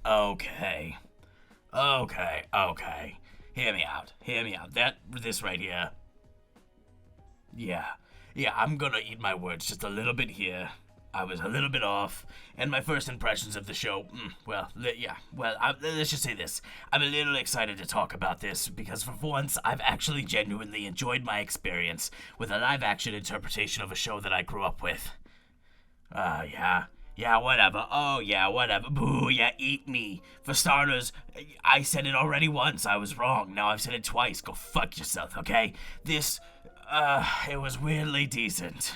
Okay. Okay. Hear me out. This right here. Yeah. I'm gonna eat my words just a little bit here. I was a little bit off, and my first impressions of the show, let's just say this. I'm a little excited to talk about this because for once, I've actually genuinely enjoyed my experience with a live-action interpretation of a show that I grew up with. Yeah. Yeah, whatever. Oh, yeah, whatever. Boo, yeah, eat me. For starters, I said it already once. I was wrong. Now I've said it twice. Go fuck yourself, okay? It was weirdly decent.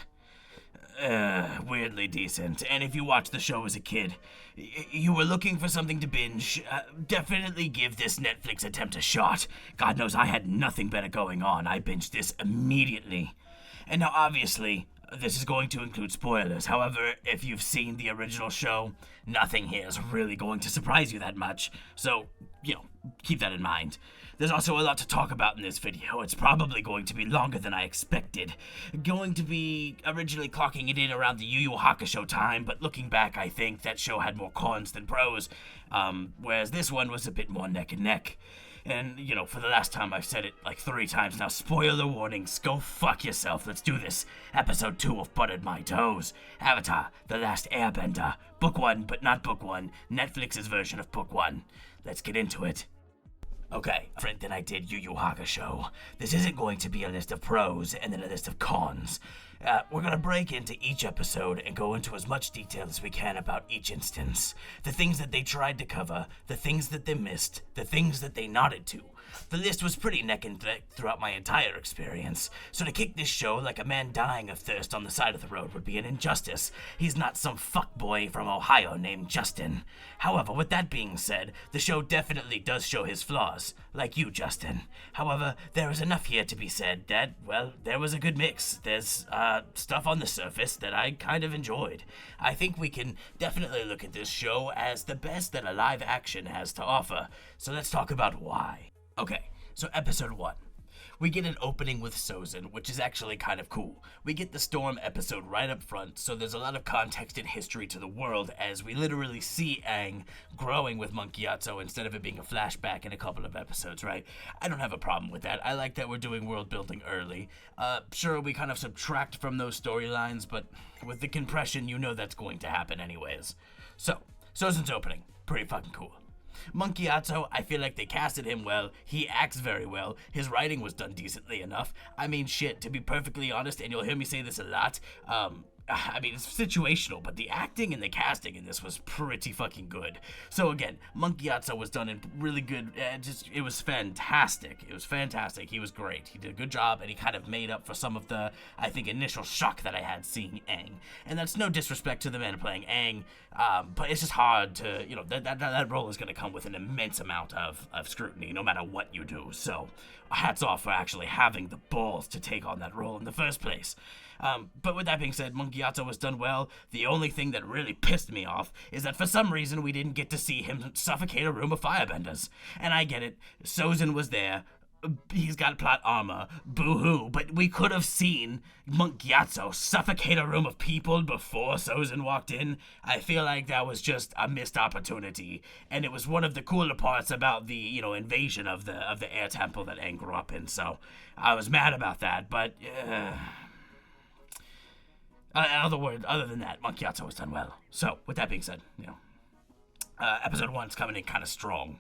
Weirdly decent. And if you watched the show as a kid, you were looking for something to binge, definitely give this Netflix attempt a shot. God knows I had nothing better going on. I binged this immediately. And now, obviously, this is going to include spoilers. However, if you've seen the original show, nothing here is really going to surprise you that much. So, keep that in mind. There's also a lot to talk about in this video. It's probably going to be longer than I expected. Going to be originally clocking it in around the Yu Yu Hakusho time, but looking back, I think that show had more cons than pros, whereas this one was a bit more neck and neck. And, for the last time, I've said it like 3 times now. Spoiler warnings. Go fuck yourself. Let's do this. Episode 2 of Buttered My Toes. Avatar, The Last Airbender. Book 1, but not Book 1. Netflix's version of Book 1. Let's get into it. Okay, different than I did Yu Yu Hakusho. This isn't going to be a list of pros and then a list of cons. We're gonna break into each episode and go into as much detail as we can about each instance. The things that they tried to cover, the things that they missed, the things that they nodded to. The list was pretty neck and neck throughout my entire experience, so to kick this show like a man dying of thirst on the side of the road would be an injustice. He's not some fuckboy from Ohio named Justin. However, with that being said, the show definitely does show his flaws, like you, Justin. However, there is enough here to be said that, there was a good mix. There's, stuff on the surface that I kind of enjoyed. I think we can definitely look at this show as the best that a live action has to offer, so let's talk about why. Okay, so episode 1. We get an opening with Sozin, which is actually kind of cool. We get the Storm episode right up front, so there's a lot of context and history to the world as we literally see Aang growing with Monkey Atso instead of it being a flashback in a couple of episodes, right? I don't have a problem with that. I like that we're doing world building early. Sure, we kind of subtract from those storylines, but with the compression, that's going to happen anyways. So, Sozin's opening, pretty fucking cool. Monkey Atso, I feel like they casted him well. He acts very well. His writing was done decently enough. I mean, shit, to be perfectly honest, and you'll hear me say this a lot, it's situational, but the acting and the casting in this was pretty fucking good. So again, Monkey Atso was done in really good, it was fantastic. He was great. He did a good job, and he kind of made up for some of the, I think, initial shock that I had seeing Aang. And that's no disrespect to the man playing Aang, but it's just hard to, that role is going to come with an immense amount of scrutiny, no matter what you do. So hats off for actually having the balls to take on that role in the first place. But with that being said, Monkey Atso was done well. The only thing that really pissed me off is that for some reason we didn't get to see him suffocate a room of firebenders. And I get it, Sozin was there, he's got plot armor, boo-hoo, but we could have seen Monkey Atso suffocate a room of people before Sozin walked in. I feel like that was just a missed opportunity, and it was one of the cooler parts about the, invasion of the air temple that Aang grew up in, so I was mad about that, but, other than that, Monkey Atso was done well. So, with that being said, episode 1's coming in kind of strong.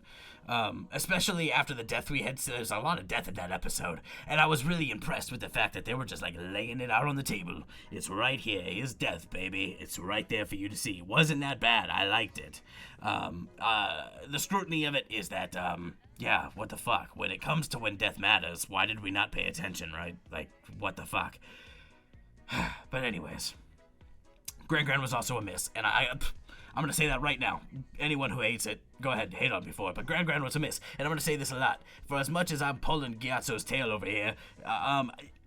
Especially after the death we had. There's a lot of death in that episode, and I was really impressed with the fact that they were just like laying it out on the table. It's right here. Here's death, baby. It's right there for you to see. Wasn't that bad. I liked it. The scrutiny of it is that, what the fuck? When it comes to when death matters, why did we not pay attention, right? Like, what the fuck? But anyways, Gran was also a miss, and I'm gonna say that right now. Anyone who hates it, go ahead and hate on me for it, but Gran was a miss, and I'm gonna say this a lot. For as much as I'm pulling Gyatso's tail over here,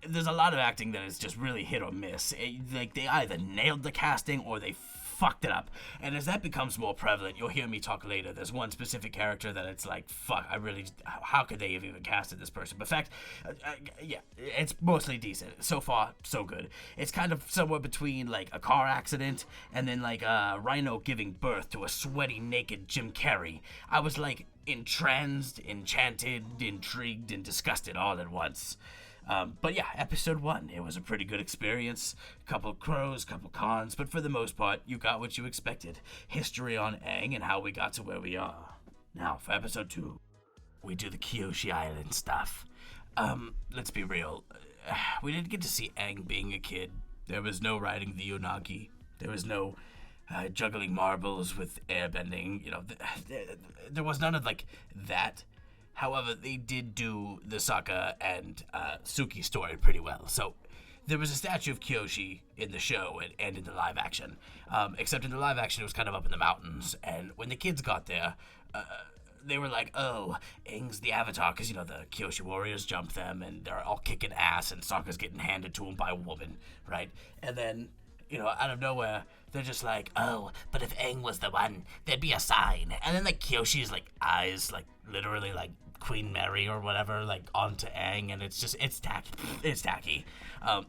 there's a lot of acting that is just really hit or miss. They either nailed the casting or they fucked it up. And as that becomes more prevalent, you'll hear me talk later. There's one specific character that it's like, fuck, how could they have even casted this person? But in fact, yeah, it's mostly decent. So far, so good. It's kind of somewhere between like a car accident and then like a rhino giving birth to a sweaty, naked Jim Carrey. I was like entranced, enchanted, intrigued, and disgusted all at once. But yeah, episode 1, it was a pretty good experience. Couple pros, couple cons, but for the most part, you got what you expected. History on Aang and how we got to where we are. Now, for episode 2, we do the Kyoshi Island stuff. Let's be real. We didn't get to see Aang being a kid. There was no riding the Unagi. There was no juggling marbles with airbending. You know, there was none of like that. However, they did do the Sokka and Suki story pretty well. So there was a statue of Kyoshi in the show and in the live action. Except in the live action, it was kind of up in the mountains. And when the kids got there, they were like, oh, Aang's the Avatar. Because, you know, the Kyoshi warriors jump them and they're all kicking ass and Sokka's getting handed to him by a woman, right? And then, you know, out of nowhere, they're just like, oh, but if Aang was the one, there'd be a sign. And then, like, Kyoshi's, like, eyes, like, literally, like, Queen Mary or whatever, like, onto Aang, and it's tacky. It's tacky.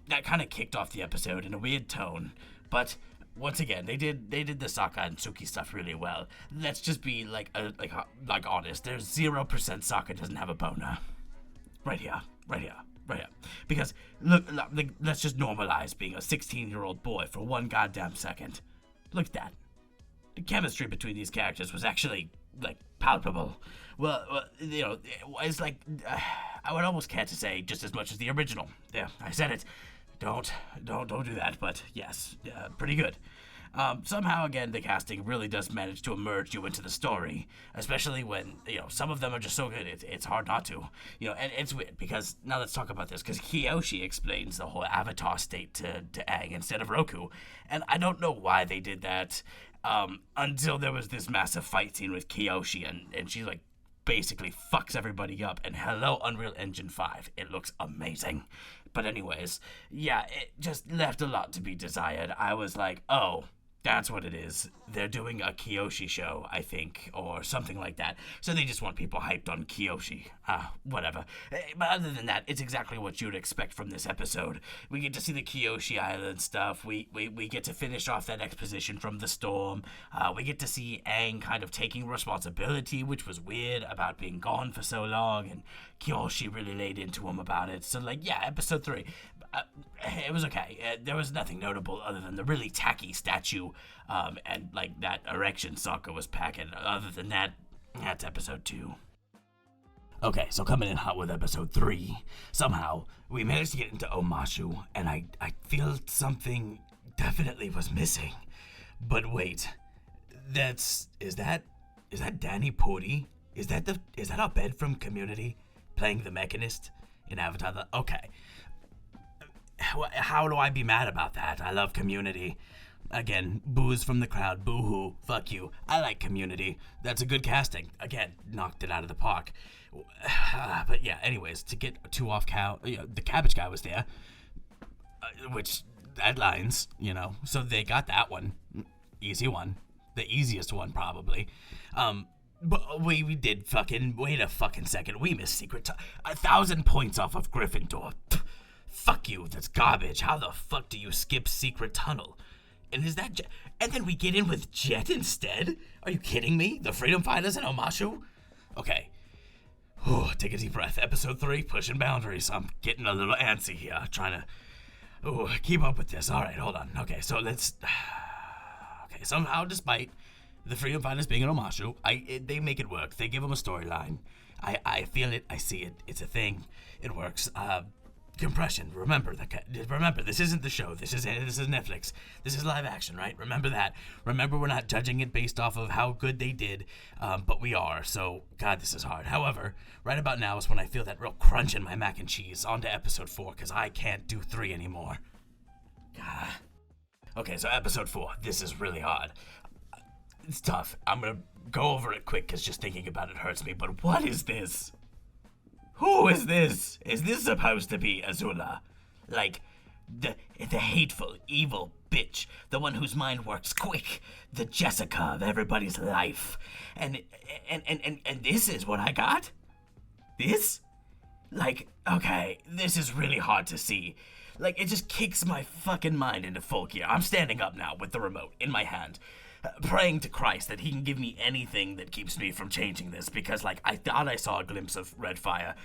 That kind of kicked off the episode in a weird tone, but once again, they did the Sokka and Suki stuff really well. Let's just be, like honest. There's 0% Sokka doesn't have a boner. Right here. Because, look, let's just normalize being a 16-year-old boy for one goddamn second. Look at that. The chemistry between these characters was actually, like, palpable. Well, you know, it's like, I would almost care to say just as much as the original. Yeah, I said it. Don't do that, but yes, pretty good. Somehow, again, the casting really does manage to immerse you into the story, especially when, you know, some of them are just so good, it's hard not to. You know, and it's weird, because, now let's talk about this, because Kyoshi explains the whole Avatar state to Aang instead of Roku, and I don't know why they did that, until there was this massive fight scene with Kyoshi, and she, like, basically fucks everybody up, and hello, Unreal Engine 5, it looks amazing. But anyways, yeah, it just left a lot to be desired. I was like, oh, that's what it is. They're doing a Kyoshi show, I think, or something like that. So they just want people hyped on Kyoshi. Whatever. But other than that, it's exactly what you'd expect from this episode. We get to see the Kyoshi Island stuff. We get to finish off that exposition from the storm. We get to see Aang kind of taking responsibility, which was weird, about being gone for so long, and Kyoshi really laid into him about it. So, like, yeah, episode 3. It was okay. There was nothing notable other than the really tacky statue and, like, that erection Sokka was packing. Other than that, that's episode 2. Okay, so coming in hot with episode 3, somehow we managed to get into Omashu, and I feel something definitely was missing. But wait, is that Danny Pudi? Is that our bed from Community playing the Mechanist in Avatar? Okay. How do I be mad about that? I love Community. Again, boos from the crowd, boo-hoo, fuck you. I like Community. That's a good casting. Again, knocked it out of the park. But yeah, anyways, to get two off cow, the Cabbage Guy was there, which, headlines, so they got that one. Easy one. The easiest one, probably. But we did wait a fucking second. We missed Secret 1,000 points off of Gryffindor. Pff, fuck you, that's garbage. How the fuck do you skip Secret Tunnel? And and then we get in with Jet instead? Are you kidding me? The Freedom Fighters and Omashu? Okay. Take a deep breath. Episode 3, pushing boundaries. I'm getting a little antsy here. Trying to keep up with this. Alright, hold on. Okay, so let's... Okay, somehow, despite the Freedom Fighters being an Omashu, they make it work. They give them a storyline. I feel it. I see it. It's a thing. It works. Compression. Remember, this isn't the show. This is Netflix. This is live action, right? Remember that. Remember, we're not judging it based off of how good they did, but we are. So, God, this is hard. However, right about now is when I feel that real crunch in my mac and cheese. On to episode 4, because I can't do 3 anymore. God. Okay, so episode 4. This is really hard. It's tough. I'm gonna go over it quick, because just thinking about it hurts me. But what is this? Who is this? Is this supposed to be Azula? Like, the hateful, evil bitch, the one whose mind works quick, the Jessica of everybody's life. And this is what I got? This? Like, okay, this is really hard to see. Like, it just kicks my fucking mind into full gear. I'm standing up now with the remote in my hand, praying to Christ that he can give me anything that keeps me from changing this, because, like, I thought I saw a glimpse of red fire.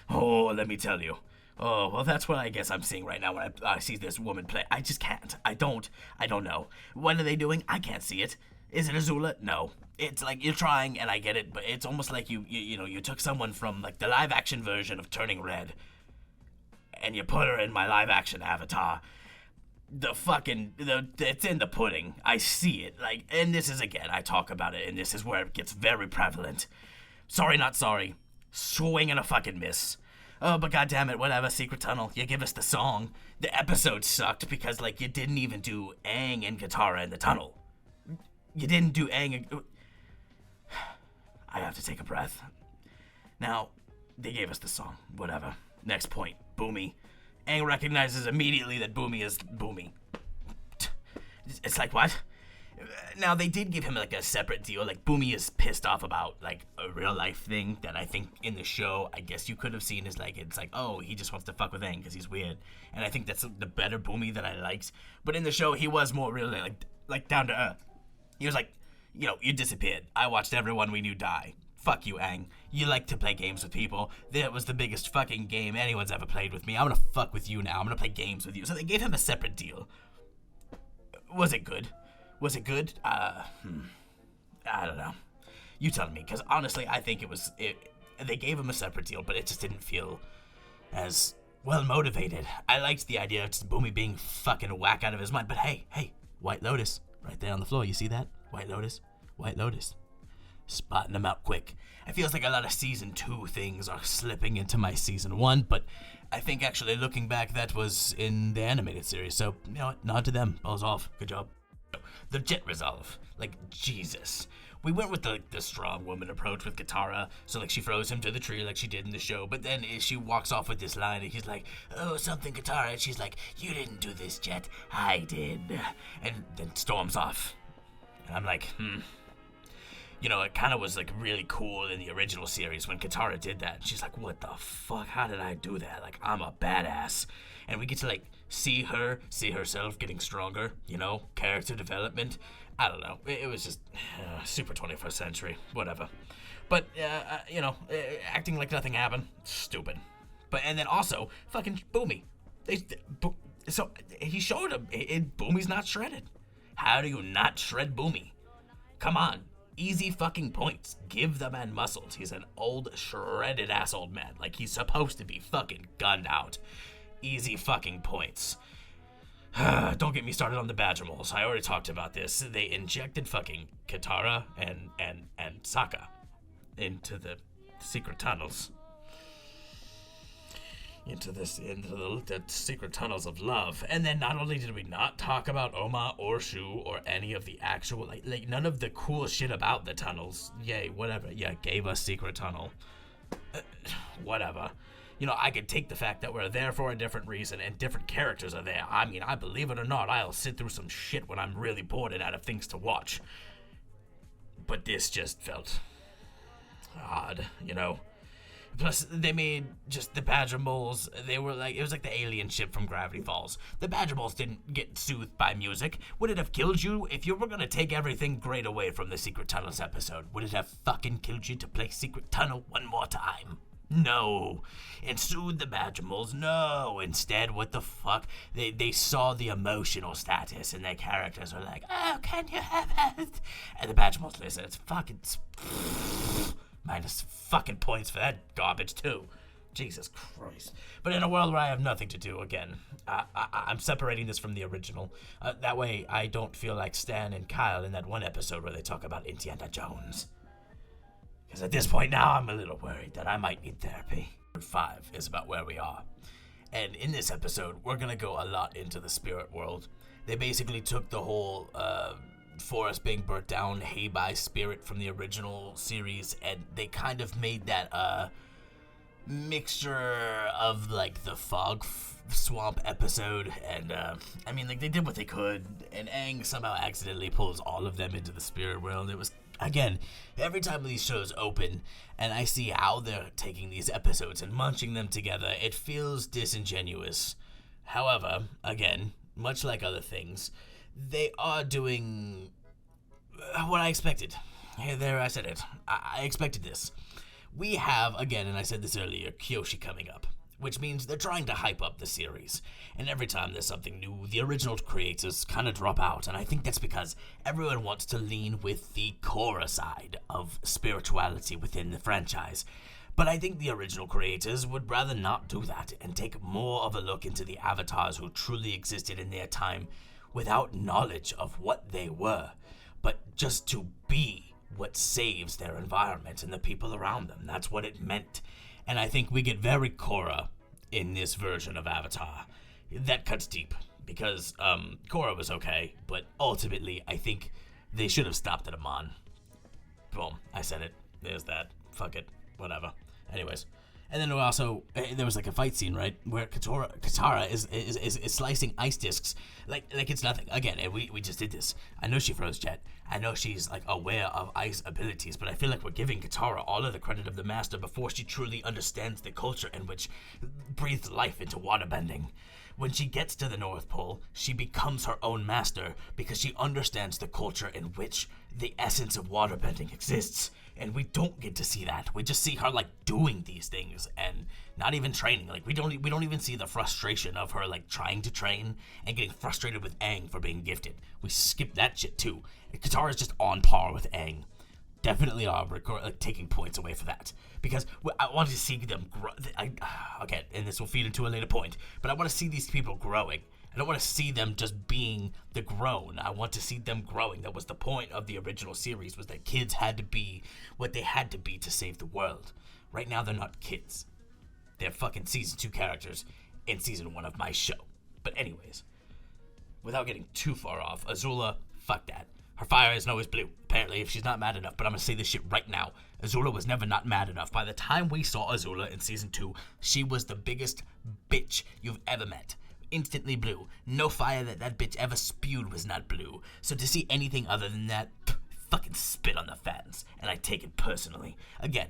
Oh, let me tell you. Oh, well, that's what I guess I'm seeing right now when I see this woman play. I just can't. I don't know. What are they doing? I can't see it. Is it Azula? No. It's like you're trying, and I get it, but it's almost like you took someone from, like, the live-action version of Turning Red, and you put her in my live-action Avatar. It's in the pudding. I see it. Like, and this is, again, I talk about it, and this is where it gets very prevalent. Sorry, not sorry. Swing and a fucking miss. Oh, but goddammit, whatever, Secret Tunnel. You give us the song. The episode sucked because, like, you didn't even do Aang and Katara in the tunnel. You didn't do Aang and... I have to take a breath. Now, they gave us the song. Whatever. Next point. Boomy. Aang recognizes immediately that Boomy is Boomy. It's like, what? Now, they did give him, like, a separate deal. Like, Boomy is pissed off about, like, a real-life thing that I think in the show, I guess you could have seen as, like, it's like, oh, he just wants to fuck with Aang because he's weird. And I think that's the better Boomy that I liked. But in the show, he was more really, like down to earth. He was like, you disappeared. I watched everyone we knew die. Fuck you, Aang. You like to play games with people. That was the biggest fucking game anyone's ever played with me. I'm gonna fuck with you now. I'm gonna play games with you. So they gave him a separate deal. Was it good? Was it good? I don't know. You tell me, because honestly, I think they gave him a separate deal, but it just didn't feel as well motivated. I liked the idea of just Boomy being fucking whack out of his mind, but hey, White Lotus, right there on the floor, you see that? White Lotus. Spotting them out quick. It feels like a lot of Season 2 things are slipping into my Season 1, but I think actually looking back, that was in the animated series, so, you know what, nod to them, balls off, good job. The jet resolve, like, Jesus. We went with the strong woman approach with Katara, so, like, she froze him to the tree like she did in the show, but then she walks off with this line, and he's like, oh, something, Katara, and she's like, you didn't do this, Jet, I did, and then storms off. And I'm like, You know, it kind of was, like, really cool in the original series when Katara did that. She's like, what the fuck? How did I do that? Like, I'm a badass. And we get to, like, see herself getting stronger, you know, character development. I don't know. It was just super 21st century, whatever. But, acting like nothing happened, stupid. And then also, fucking Boomy. So, he showed him, Boomy's not shredded. How do you not shred Boomy? Come on. Easy fucking points. Give the man muscles. He's an old, shredded ass old man. Like, he's supposed to be fucking gunned out. Easy fucking points. Don't get me started on the Badgermoles. I already talked about this. They injected fucking Katara and Sokka into the secret tunnels. Into the secret tunnels of love. And then not only did we not talk about Oma or Shu or any of the actual, like none of the cool shit about the tunnels. Yay, whatever. Yeah, gave us secret tunnel. Whatever. You know, I could take the fact that we're there for a different reason and different characters are there. I mean, I believe it or not, I'll sit through some shit when I'm really bored and out of things to watch. But this just felt odd, you know? Plus, they made just the Badger Moles, they were like, it was like the alien ship from Gravity Falls. The Badger Moles didn't get soothed by music. Would it have killed you if you were gonna take everything great away from the Secret Tunnels episode? Would it have fucking killed you to play Secret Tunnel one more time? No. And soothe the Badger Moles? No. Instead, what the fuck? They saw the emotional status and their characters were like, oh, can you have it? And the Badger Moles, listen, it's fucking... Minus fucking points for that garbage, too. Jesus Christ. But in a world where I have nothing to do, again, I'm separating this from the original. That way, I don't feel like Stan and Kyle in that one episode where they talk about Indiana Jones. Because at this point now, I'm a little worried that I might need therapy. 5 is about where we are. And in this episode, we're going to go a lot into the spirit world. They basically took the whole... forest being burnt down, Heibai spirit from the original series, and they kind of made that mixture of like the swamp episode, and I mean, like, they did what they could, and Aang somehow accidentally pulls all of them into the spirit world. It was, again, every time these shows open and I see how they're taking these episodes and munching them together, it feels disingenuous. However, again, much like other things, they are doing what I expected. Hey, there, I said it. I expected this. We have, again, and I said this earlier, Kyoshi coming up, which means they're trying to hype up the series. And every time there's something new, the original creators kind of drop out, and I think that's because everyone wants to lean with the Korra side of spirituality within the franchise. But I think the original creators would rather not do that and take more of a look into the avatars who truly existed in their time without knowledge of what they were, but just to be what saves their environment and the people around them. That's what it meant. And I think we get very Korra in this version of Avatar. That cuts deep, because Korra was okay, but ultimately I think they should have stopped at Amon. Boom, I said it. There's that. Fuck it. Whatever. Anyways. And then also, there was like a fight scene, right, where Katara is slicing ice discs like it's nothing. Again, we just did this. I know she froze Jet. I know she's like aware of ice abilities, but I feel like we're giving Katara all of the credit of the master before she truly understands the culture in which breathes life into waterbending. When she gets to the North Pole, she becomes her own master because she understands the culture in which the essence of waterbending exists. And we don't get to see that. We just see her like doing these things and not even training. Like we don't even see the frustration of her like trying to train and getting frustrated with Aang for being gifted. We skip that shit too. Katara's just on par with Aang. Definitely are taking points away for that, because I want to see them grow. Okay, and this will feed into a later point, but I want to see these people growing. I don't want to see them just being the grown. I want to see them growing. That was the point of the original series, was that kids had to be what they had to be to save the world. Right now, they're not kids. They're fucking season 2 characters in season 1 of my show. But anyways, without getting too far off, Azula, fuck that. Her fire isn't always blue, apparently, if she's not mad enough, but I'm gonna say this shit right now. Azula was never not mad enough. By the time we saw Azula in season 2, she was the biggest bitch you've ever met. Instantly blue. No fire that bitch ever spewed was not blue. So to see anything other than that, fucking spit on the fans. And I take it personally. Again,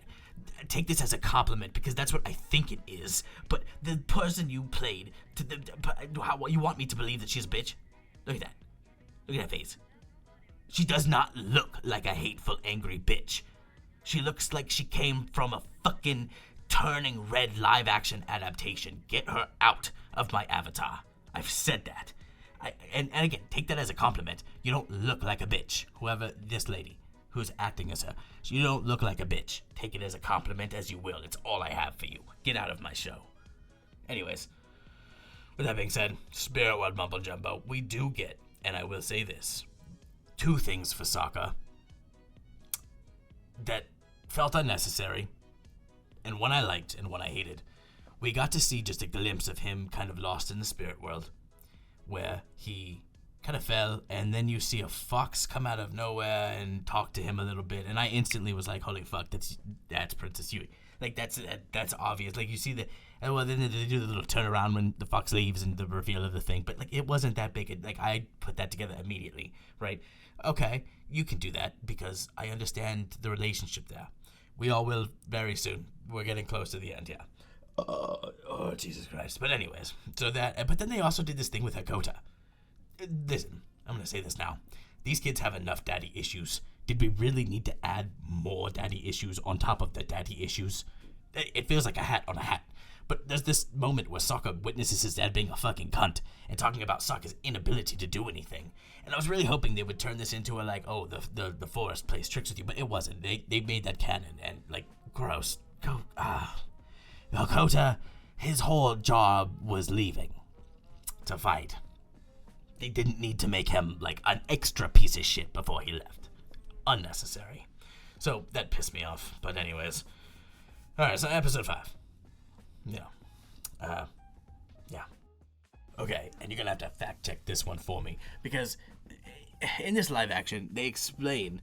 take this as a compliment because that's what I think it is. But the person you played, how you want me to believe that she's a bitch? Look at that. Look at that face. She does not look like a hateful, angry bitch. She looks like she came from a fucking Turning Red live-action adaptation. Get her out of my Avatar. I've said that. And again, take that as a compliment. You don't look like a bitch. Whoever, this lady who's acting as her, you don't look like a bitch. Take it as a compliment as you will. It's all I have for you. Get out of my show. Anyways, with that being said, Spirit World Mumble Jumbo, we do get, and I will say this, 2 things for Sokka that felt unnecessary, and one I liked and one I hated. We got to see just a glimpse of him kind of lost in the spirit world, where he kind of fell, and then you see a fox come out of nowhere and talk to him a little bit, and I instantly was like, holy fuck, that's Princess Yui. Like, that's obvious. Like, you see the, and well, then they do the little turnaround when the fox leaves and the reveal of the thing, but like, it wasn't that big. Like, I put that together immediately, right? Okay, you can do that because I understand the relationship there. We all will very soon. We're getting close to the end, yeah. Oh, Jesus Christ. But anyways, so that, but then they also did this thing with Hakota. Listen, I'm going to say this now. These kids have enough daddy issues. Did we really need to add more daddy issues on top of the daddy issues? It feels like a hat on a hat. But there's this moment where Sokka witnesses his dad being a fucking cunt and talking about Sokka's inability to do anything. And I was really hoping they would turn this into a, like, oh, the forest plays tricks with you, but it wasn't. They made that canon, and, like, gross. Hakota, his whole job was leaving to fight. They didn't need to make him, like, an extra piece of shit before he left. Unnecessary. So, that pissed me off. But anyways. Alright, so episode 5. Yeah. Okay, and you're gonna have to fact check this one for me, because in this live action, they explain,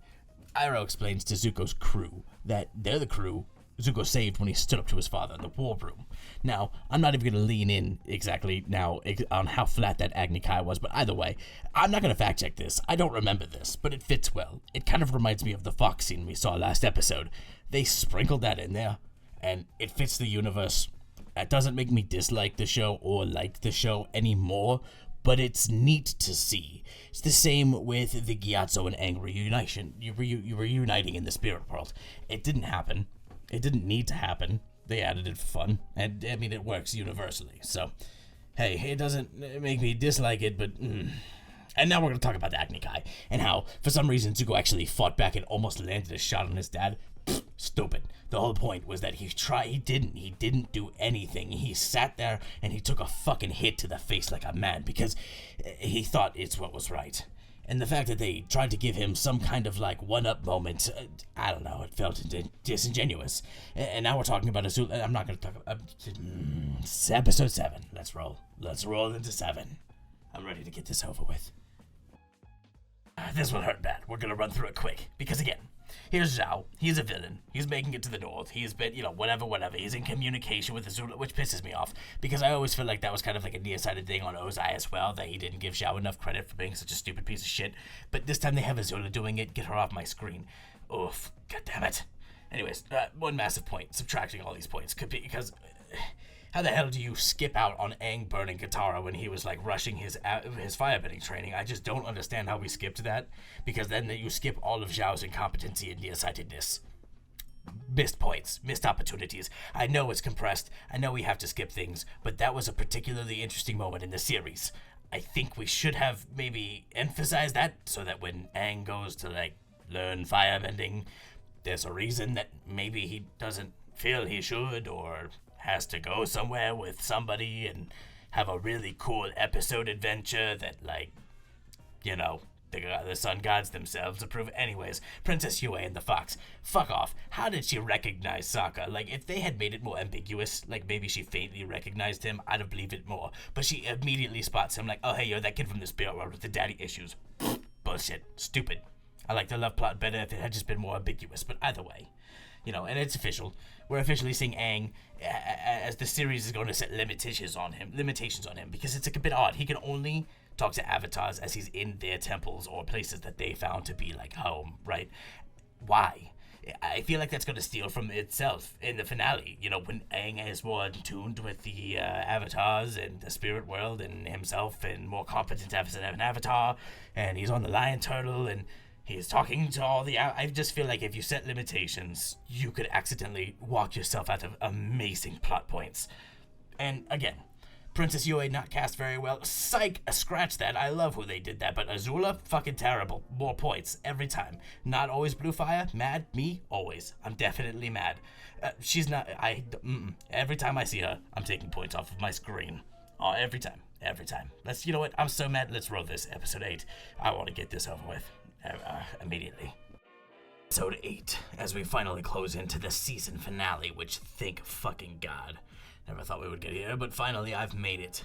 Iroh explains to Zuko's crew that they're the crew Zuko saved when he stood up to his father in the war room. Now, I'm not even going to lean in exactly now on how flat that Agni Kai was, but either way, I'm not going to fact check this. I don't remember this, but it fits well. It kind of reminds me of the fox scene we saw last episode. They sprinkled that in there, and it fits the universe. That doesn't make me dislike the show or like the show anymore, but it's neat to see. It's the same with the Gyatso and Aang reuniting. You reuniting in the spirit world. It didn't happen. It didn't need to happen. They added it for fun, and I mean it works universally. So, hey, it doesn't make me dislike it, but. And now we're gonna talk about the Agni Kai and how, for some reason, Zuko actually fought back and almost landed a shot on his dad. Stupid. The whole point was that he didn't do anything. He sat there and he took a fucking hit to the face like a man because he thought it's what was right. And the fact that they tried to give him some kind of like one-up moment, I don't know, it felt disingenuous. And now we're talking about Azula. I'm not gonna talk about episode 7. Let's roll. Let's roll into 7. I'm ready to get this over with. This will hurt bad. We're gonna run through it quick because again, here's Zhao. He's a villain. He's making it to the north. He's been, whatever. He's in communication with Azula, which pisses me off because I always feel like that was kind of like a nearsighted thing on Ozai as well, that he didn't give Zhao enough credit for being such a stupid piece of shit. But this time they have Azula doing it. Get her off my screen. Oof. God damn it. Anyways, one massive point. Subtracting all these points could be because... How the hell do you skip out on Aang burning Katara when he was like rushing his firebending training? I just don't understand how we skipped that, because then you skip all of Zhao's incompetency and nearsightedness. Missed points, missed opportunities. I know it's compressed, I know we have to skip things, but that was a particularly interesting moment in the series. I think we should have maybe emphasized that so that when Aang goes to like learn firebending, there's a reason that maybe he doesn't feel he should, or has to go somewhere with somebody and have a really cool episode adventure that, like, the sun gods themselves approve. Anyways, Princess Yue and the fox. Fuck off. How did she recognize Sokka? Like, if they had made it more ambiguous, like maybe she faintly recognized him, I'd have believed it more. But she immediately spots him like, oh, hey, you're that kid from the spirit world with the daddy issues. Bullshit. Stupid. I like the love plot better if it had just been more ambiguous, but either way. And it's official. We're officially seeing Aang as the series is going to set limitations on him because it's a bit odd. He can only talk to avatars as he's in their temples or places that they found to be like home, right? Why? I feel like that's going to steal from itself in the finale. When Aang is more in tune with the avatars and the spirit world and himself and more competent as an avatar, and he's on the lion turtle and he's talking to all the... I just feel like if you set limitations, you could accidentally walk yourself out of amazing plot points. And again, Princess Yue not cast very well. Psych, scratch that. I love who they did that. But Azula, fucking terrible. More points every time. Not always blue fire. Mad? Me? Always. I'm definitely mad. She's not... Every time I see her, I'm taking points off of my screen. Oh, every time. Every time. You know what? I'm so mad. Let's roll this. Episode 8. I want to get this over with. Immediately. Episode 8, as we finally close into the season finale, which thank fucking God. Never thought we would get here, but finally I've made it.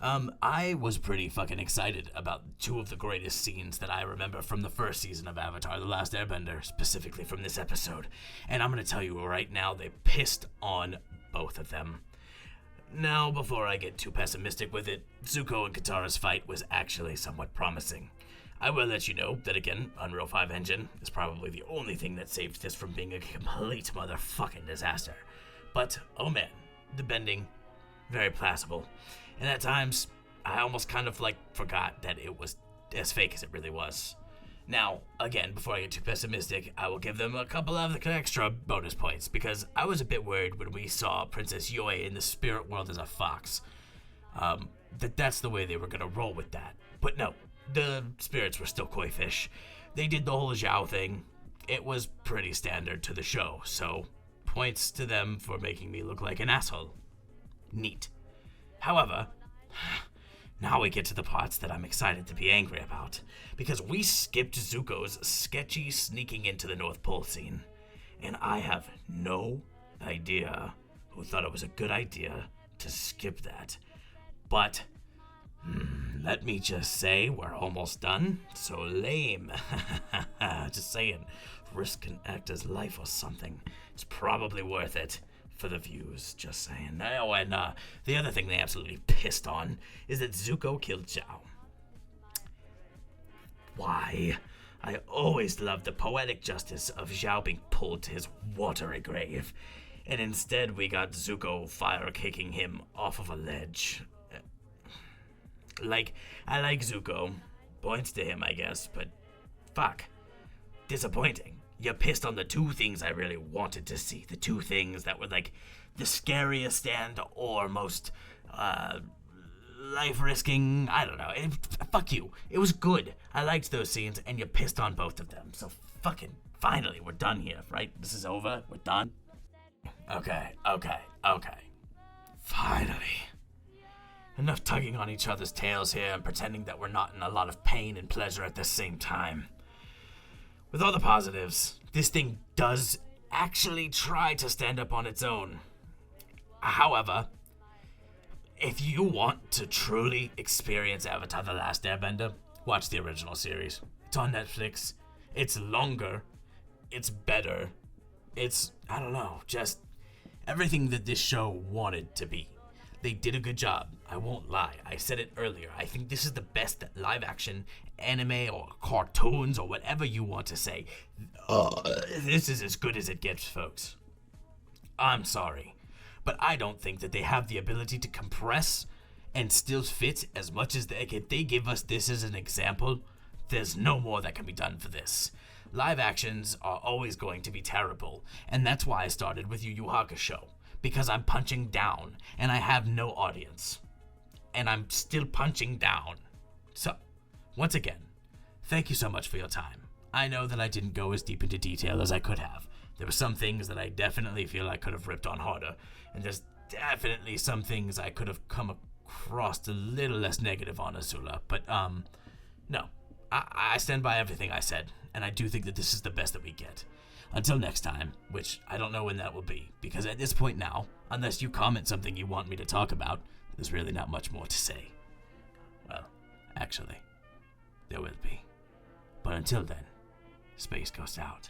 I was pretty fucking excited about two of the greatest scenes that I remember from the first season of Avatar: The Last Airbender, specifically from this episode. And I'm gonna tell you right now, they pissed on both of them. Now, before I get too pessimistic with it, Zuko and Katara's fight was actually somewhat promising. I will let you know that, again, Unreal 5 engine is probably the only thing that saved this from being a complete motherfucking disaster. But, oh man, the bending, very plausible. And at times, I almost kind of, forgot that it was as fake as it really was. Now, again, before I get too pessimistic, I will give them a couple of extra bonus points, because I was a bit worried when we saw Princess Yue in the spirit world as a fox. That's the way they were going to roll with that. But no. The spirits were still koi fish. They did the whole Zhao thing. It was pretty standard to the show, so points to them for making me look like an asshole. Neat. However, now we get to the parts that I'm excited to be angry about, because we skipped Zuko's sketchy sneaking into the North Pole scene, and I have no idea who thought it was a good idea to skip that. But let me just say we're almost done, so lame. Just saying, risk an actor's life or something. It's probably worth it for the views, just saying. Oh, and the other thing they absolutely pissed on is that Zuko killed Zhao. Why? I always loved the poetic justice of Zhao being pulled to his watery grave, and instead we got Zuko fire-kicking him off of a ledge. I like Zuko. Points to him, I guess, but fuck. Disappointing. You pissed on the two things I really wanted to see. The two things that were like the scariest and or most life-risking. I don't know. Fuck you. It was good. I liked those scenes, and you pissed on both of them. So fucking finally, we're done here, right? This is over. We're done. Okay. Finally. Enough tugging on each other's tails here and pretending that we're not in a lot of pain and pleasure at the same time. With all the positives, this thing does actually try to stand up on its own. However, if you want to truly experience Avatar: The Last Airbender, watch the original series. It's on Netflix. It's longer. It's better. It's, I don't know, just everything that this show wanted to be. They did a good job. I won't lie. I said it earlier. I think this is the best live action anime or cartoons or whatever you want to say. This is as good as it gets, folks. I'm sorry, but I don't think that they have the ability to compress and still fit as much as they can. If they give us this as an example, there's no more that can be done for this. Live actions are always going to be terrible, and that's why I started with Yu Yu Hakusho. Because I'm punching down, and I have no audience. And I'm still punching down. So, once again, thank you so much for your time. I know that I didn't go as deep into detail as I could have. There were some things that I definitely feel I could have ripped on harder, and there's definitely some things I could have come across a little less negative on Azula, but, no. I stand by everything I said, and I do think that this is the best that we get. Until next time, which I don't know when that will be, because at this point now, unless you comment something you want me to talk about, there's really not much more to say. Well, actually, there will be. But until then, SpaceGhost out.